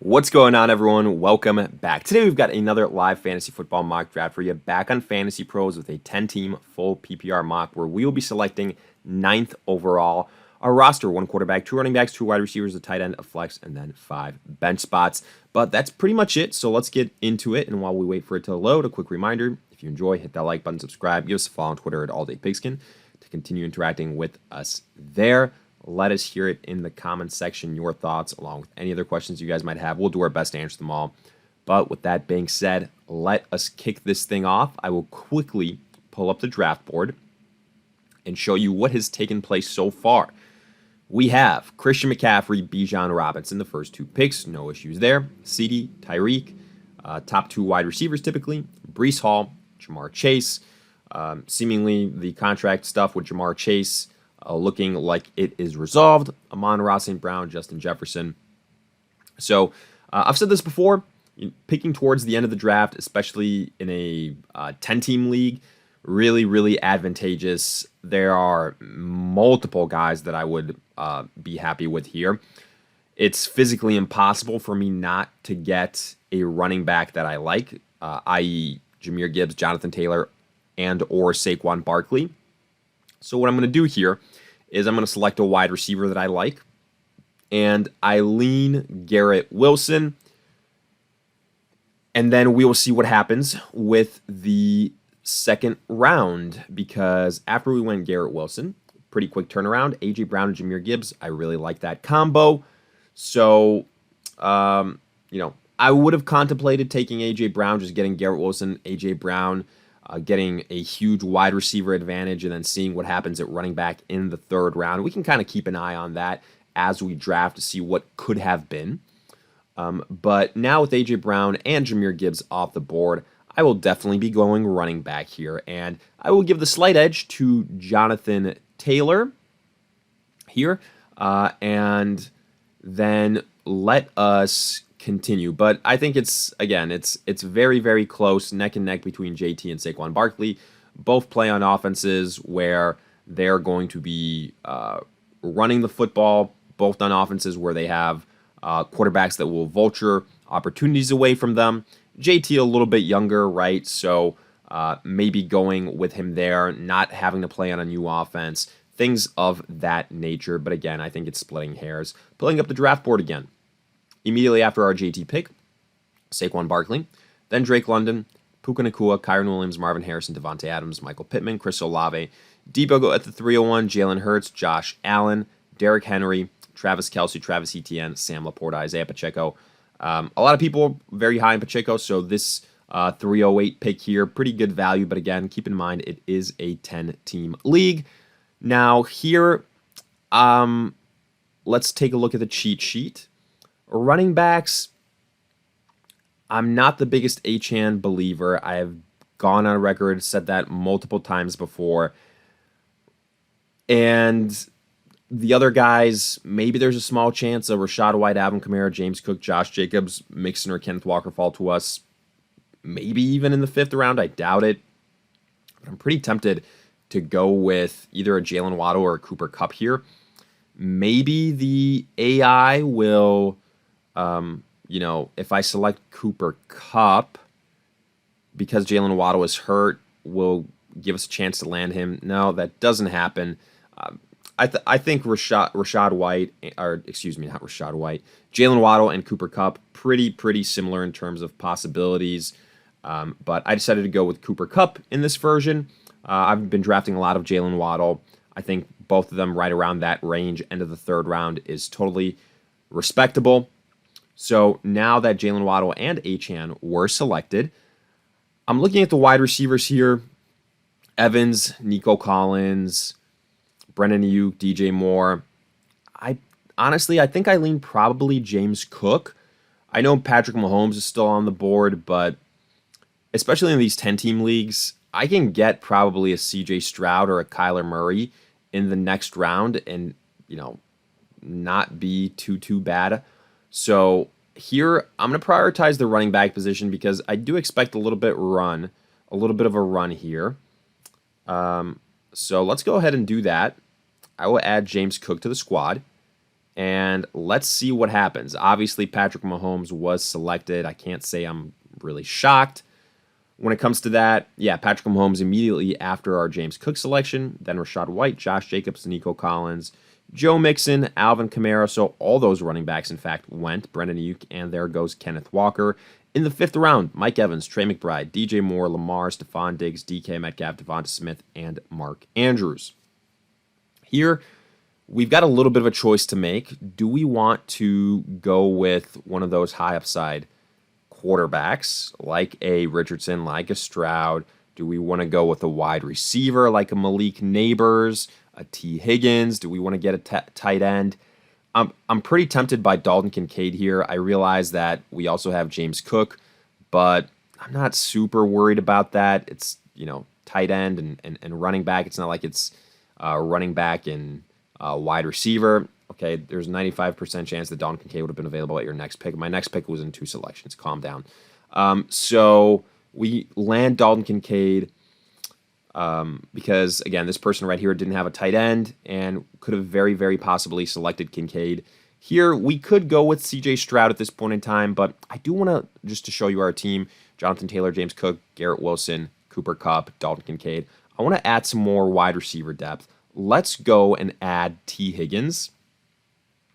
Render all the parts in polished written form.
What's going on, everyone? Welcome back. Today we've got another live fantasy football mock draft for you back on FantasyPros with a 10-team full PPR mock where we will be selecting 9th overall. Our roster, 1 quarterback, 2 running backs, 2 wide receivers, a tight end, a flex, and then 5 bench spots. But that's pretty much it, so let's get into it. And while we wait for it to load, a quick reminder, if you enjoy, hit that like button, subscribe, give us a follow on Twitter at AllDayPigskin to continue interacting with us there. Let us hear it in the comments section, your thoughts, along with any other questions you guys might have. We'll do our best to answer them all. But with that being said, let us kick this thing off. I will quickly pull up the draft board and show you what has taken place so far. We have Christian McCaffrey, Bijan Robinson, the first 2 picks. No issues there. CD, Tyreek, top 2 wide receivers typically. Breece Hall, Jamar Chase. Seemingly the contract stuff with Jamar Chase looking like it is resolved. Amon-Ra St. Brown, Justin Jefferson. So I've said this before, picking towards the end of the draft, especially in a 10-team league, really advantageous. There are multiple guys that I would be happy with here. It's physically impossible for me not to get a running back that I like, i.e. Jahmyr Gibbs, Jonathan Taylor, and or Saquon Barkley. So what I'm going to do here is I'm going to select a wide receiver that I like, and I lean Garrett Wilson, and then we will see what happens with the second round, because after we went Garrett Wilson, pretty quick turnaround, A.J. Brown and Jahmyr Gibbs, I really like that combo. So, I would have contemplated taking A.J. Brown, just getting Garrett Wilson, A.J. Brown, getting a huge wide receiver advantage, and then seeing what happens at running back in the 3rd round. We can kind of keep an eye on that as we draft to see what could have been. But now with A.J. Brown and Jahmyr Gibbs off the board, I will definitely be going running back here, and I will give the slight edge to Jonathan Taylor here, and then let us continue. But I think it's very close, neck and neck between JT and Saquon Barkley. Both play on offenses where they're going to be running the football, both on offenses where they have quarterbacks that will vulture opportunities away from them. JT a little bit younger, right? So maybe going with him there, not having to play on a new offense, things of that nature. But again, I think it's splitting hairs. Pulling up the draft board again. Immediately after our JT pick, Saquon Barkley, then Drake London, Puka Nacua, Kyron Williams, Marvin Harrison, Devontae Adams, Michael Pittman, Chris Olave, Debo at the 301, Jalen Hurts, Josh Allen, Derrick Henry, Travis Kelce, Travis Etienne, Sam Laporta, Isaiah Pacheco. A lot of people very high in Pacheco, so this 308 pick here, pretty good value, but again, keep in mind it is a 10-team league. Now here, let's take a look at the cheat sheet. Running backs, I'm not the biggest Achane believer. I have gone on record, said that multiple times before. And the other guys, maybe there's a small chance of Rachaad White, Alvin Kamara, James Cook, Josh Jacobs, Mixon, or Kenneth Walker fall to us. Maybe even in the 5th round. I doubt it. But I'm pretty tempted to go with either a Jalen Waddle or a Cooper Kupp here. Maybe the AI will... if I select Cooper Kupp, because Jalen Waddle is hurt, will give us a chance to land him. No, that doesn't happen. I think Rachaad White, or excuse me, not Rachaad White, Jalen Waddle and Cooper Kupp, pretty similar in terms of possibilities. But I decided to go with Cooper Kupp in this version. I've been drafting a lot of Jalen Waddle. I think both of them right around that range, end of the 3rd round, is totally respectable. So now that Jalen Waddle and Achane were selected, I'm looking at the wide receivers here. Evans, Nico Collins, Brennan Ayuk, DJ Moore. I think I lean probably James Cook. I know Patrick Mahomes is still on the board, but especially in these 10-team leagues, I can get probably a CJ Stroud or a Kyler Murray in the next round and, not be too bad. So here, I'm going to prioritize the running back position because I do expect a little bit of a run here. So let's go ahead and do that. I will add James Cook to the squad. And let's see what happens. Obviously, Patrick Mahomes was selected. I can't say I'm really shocked when it comes to that. Yeah, Patrick Mahomes immediately after our James Cook selection, then Rachaad White, Josh Jacobs, Nico Collins, Joe Mixon, Alvin Kamara. So all those running backs, in fact, went. Brendan Ayuk, and there goes Kenneth Walker. In the 5th round, Mike Evans, Trey McBride, DJ Moore, Lamar, Stephon Diggs, DK Metcalf, Devonta Smith, and Mark Andrews. Here, we've got a little bit of a choice to make. Do we want to go with one of those high upside quarterbacks like a Richardson, like a Stroud? Do we want to go with a wide receiver like a Malik Neighbors, a T. Higgins? Do we want to get a tight end? I'm pretty tempted by Dalton Kincaid here. I realize that we also have James Cook, but I'm not super worried about that. It's, tight end and running back. It's not like it's running back and wide receiver. Okay, there's a 95% chance that Dalton Kincaid would have been available at your next pick. My next pick was in 2 selections. Calm down. So we land Dalton Kincaid because, again, this person right here didn't have a tight end and could have very, very possibly selected Kincaid. Here, we could go with C.J. Stroud at this point in time, but I do want to, just to show you our team, Jonathan Taylor, James Cook, Garrett Wilson, Cooper Kupp, Dalton Kincaid. I want to add some more wide receiver depth. Let's go and add T. Higgins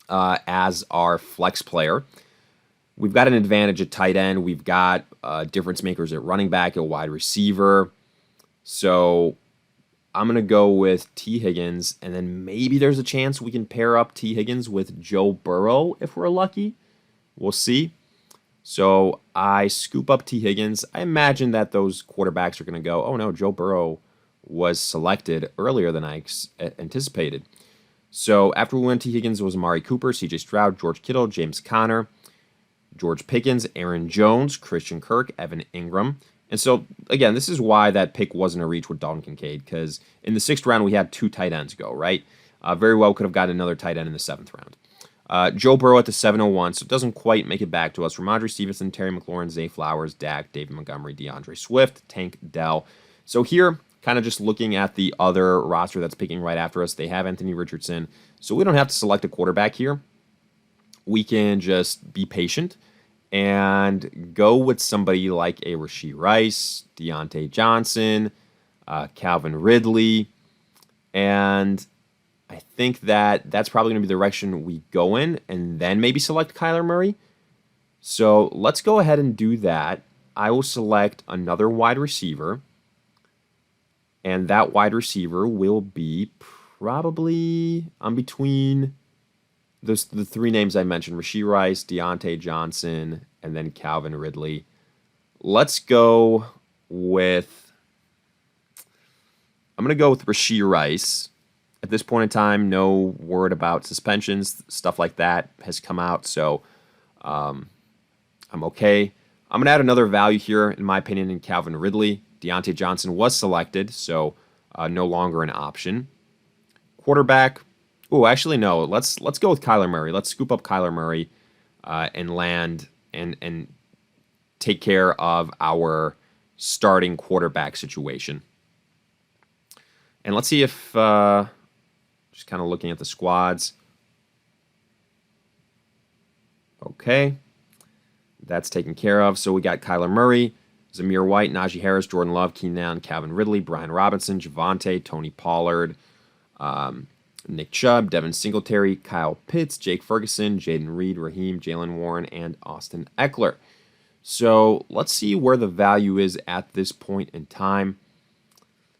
as our flex player. We've got an advantage at tight end. We've got difference makers at running back, at wide receiver. So I'm going to go with T. Higgins, and then maybe there's a chance we can pair up T. Higgins with Joe Burrow if we're lucky. We'll see. So I scoop up T. Higgins. I imagine that those quarterbacks are going to go, oh no, Joe Burrow was selected earlier than I anticipated. So after we went, T. Higgins was Amari Cooper, C.J. Stroud, George Kittle, James Conner, George Pickens, Aaron Jones, Christian Kirk, Evan Ingram. And so, again, this is why that pick wasn't a reach with Dalton Kincaid, because in the 6th round, we had 2 tight ends go, right? Very well could have gotten another tight end in the 7th round. Joe Burrow at the 701, so it doesn't quite make it back to us. Ramondre Stevenson, Terry McLaurin, Zay Flowers, Dak, David Montgomery, DeAndre Swift, Tank Dell. So here, kind of just looking at the other roster that's picking right after us, they have Anthony Richardson, so we don't have to select a quarterback here. We can just be patient and go with somebody like a Rashee Rice, Deontay Johnson, Calvin Ridley, and I think that that's probably going to be the direction we go in, and then maybe select Kyler Murray. So let's go ahead and do that. I will select another wide receiver, and that wide receiver will be probably between the 3 names I mentioned, Rashee Rice, Deontay Johnson, and then Calvin Ridley. Let's go with, I'm going to go with Rashee Rice. At this point in time, no word about suspensions, stuff like that has come out, so I'm okay. I'm going to add another value here, in my opinion, in Calvin Ridley. Deontay Johnson was selected, so no longer an option. Quarterback, actually no. Let's go with Kyler Murray. Let's scoop up Kyler Murray and land and take care of our starting quarterback situation. And let's see if just kind of looking at the squads. Okay, that's taken care of. So we got Kyler Murray, Zamir White, Najee Harris, Jordan Love, Keenan Allen, Calvin Ridley, Brian Robinson, Javonte, Tony Pollard, Nick Chubb, Devin Singletary, Kyle Pitts, Jake Ferguson, Jaden Reed, Raheem, Jalen Warren, and Austin Eckler. So let's see where the value is at this point in time.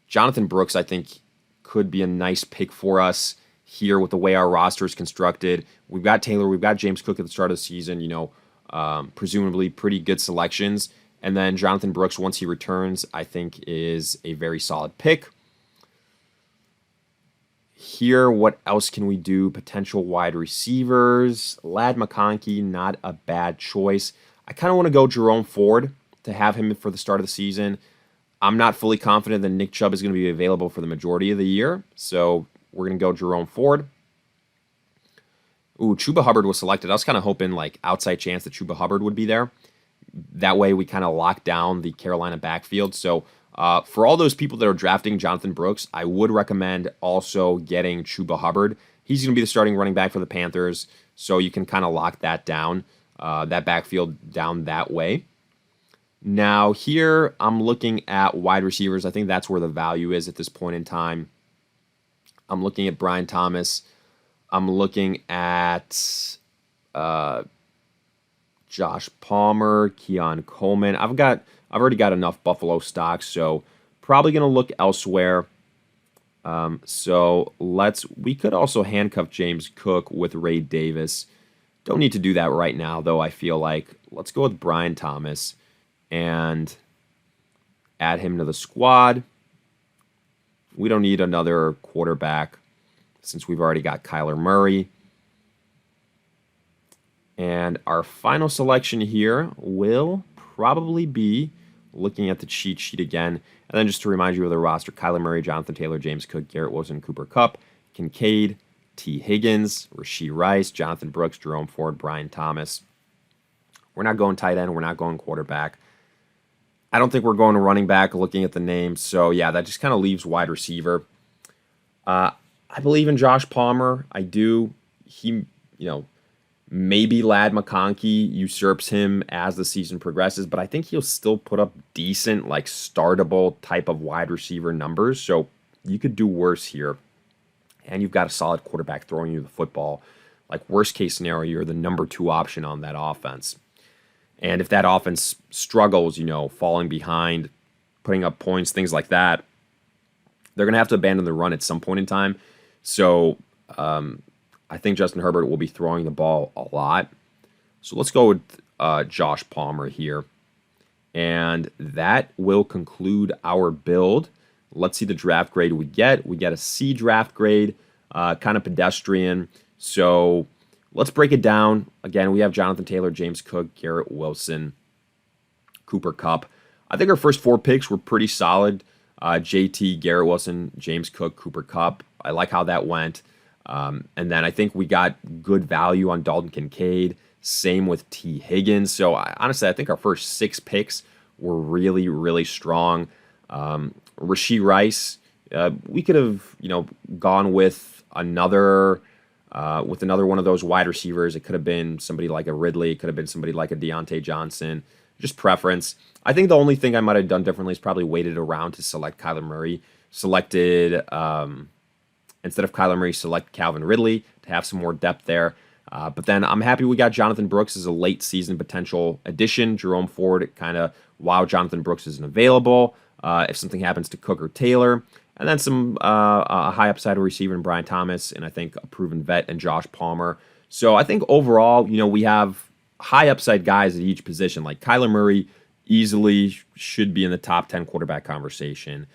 Jonathan Brooks, I think, could be a nice pick for us here with the way our roster is constructed. We've got Taylor, we've got James Cook at the start of the season, presumably pretty good selections. And then Jonathan Brooks, once he returns, I think is a very solid pick. Here, what else can we do? Potential wide receivers. Ladd McConkey, not a bad choice. I kind of want to go Jerome Ford to have him for the start of the season. I'm not fully confident that Nick Chubb is going to be available for the majority of the year, so we're going to go Jerome Ford. Chuba Hubbard was selected. I was kind of hoping, outside chance that Chuba Hubbard would be there. That way we kind of lock down the Carolina backfield. So for all those people that are drafting Jonathan Brooks, I would recommend also getting Chuba Hubbard. He's going to be the starting running back for the Panthers. So you can kind of lock that down, that backfield down that way. Now here I'm looking at wide receivers. I think that's where the value is at this point in time. I'm looking at Brian Thomas. I'm looking at Josh Palmer, Keon Coleman. I've already got enough Buffalo stocks, so probably going to look elsewhere. We could also handcuff James Cook with Ray Davis. Don't need to do that right now, though. I feel like let's go with Brian Thomas and add him to the squad. We don't need another quarterback since we've already got Kyler Murray. And our final selection here will probably be looking at the cheat sheet again. And then just to remind you of the roster, Kyler Murray, Jonathan Taylor, James Cook, Garrett Wilson, Cooper Kupp, Kincaid, T. Higgins, Rashee Rice, Jonathan Brooks, Jerome Ford, Brian Thomas. We're not going tight end. We're not going quarterback. I don't think we're going to running back looking at the names. So, yeah, that just kind of leaves wide receiver. I believe in Josh Palmer. I do. He, maybe Ladd McConkey usurps him as the season progresses, but I think he'll still put up decent, startable type of wide receiver numbers. So you could do worse here. And you've got a solid quarterback throwing you the football. Worst case scenario, you're the number 2 option on that offense. And if that offense struggles, falling behind, putting up points, things like that, they're going to have to abandon the run at some point in time. So I think Justin Herbert will be throwing the ball a lot. So let's go with Josh Palmer here. And that will conclude our build. Let's see the draft grade we get. We get a C draft grade, kind of pedestrian. So let's break it down. Again, we have Jonathan Taylor, James Cook, Garrett Wilson, Cooper Kupp. I think our first 4 picks were pretty solid. JT, Garrett Wilson, James Cook, Cooper Kupp. I like how that went. And then I think we got good value on Dalton Kincaid. Same with T. Higgins. So honestly, I think our first 6 picks were really, really strong. Rashee Rice, we could have, gone with another one of those wide receivers. It could have been somebody like a Ridley. It could have been somebody like a Deontay Johnson. Just preference. I think the only thing I might have done differently is probably waited around to select Kyler Murray. Instead of Kyler Murray, select Calvin Ridley to have some more depth there. But then I'm happy we got Jonathan Brooks as a late season potential addition. Jerome Ford, while Jonathan Brooks isn't available, if something happens to Cook or Taylor. And then some a high upside receiver in Brian Thomas, and I think a proven vet in Josh Palmer. So I think overall, we have high upside guys at each position. Like Kyler Murray easily should be in the top 10 quarterback conversation.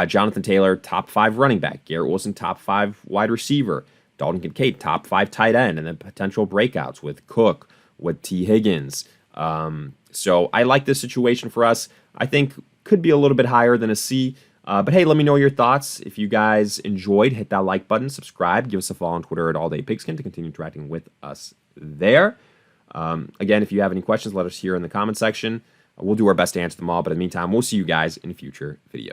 Jonathan Taylor, top 5 running back. Garrett Wilson, top 5 wide receiver. Dalton Kincaid, top 5 tight end. And then potential breakouts with Cook, with T. Higgins. So I like this situation for us. I think could be a little bit higher than a C. But hey, let me know your thoughts. If you guys enjoyed, hit that like button, subscribe, give us a follow on Twitter at AllDayPigskin to continue interacting with us there. Again, if you have any questions, let us hear in the comment section. We'll do our best to answer them all. But in the meantime, we'll see you guys in future videos.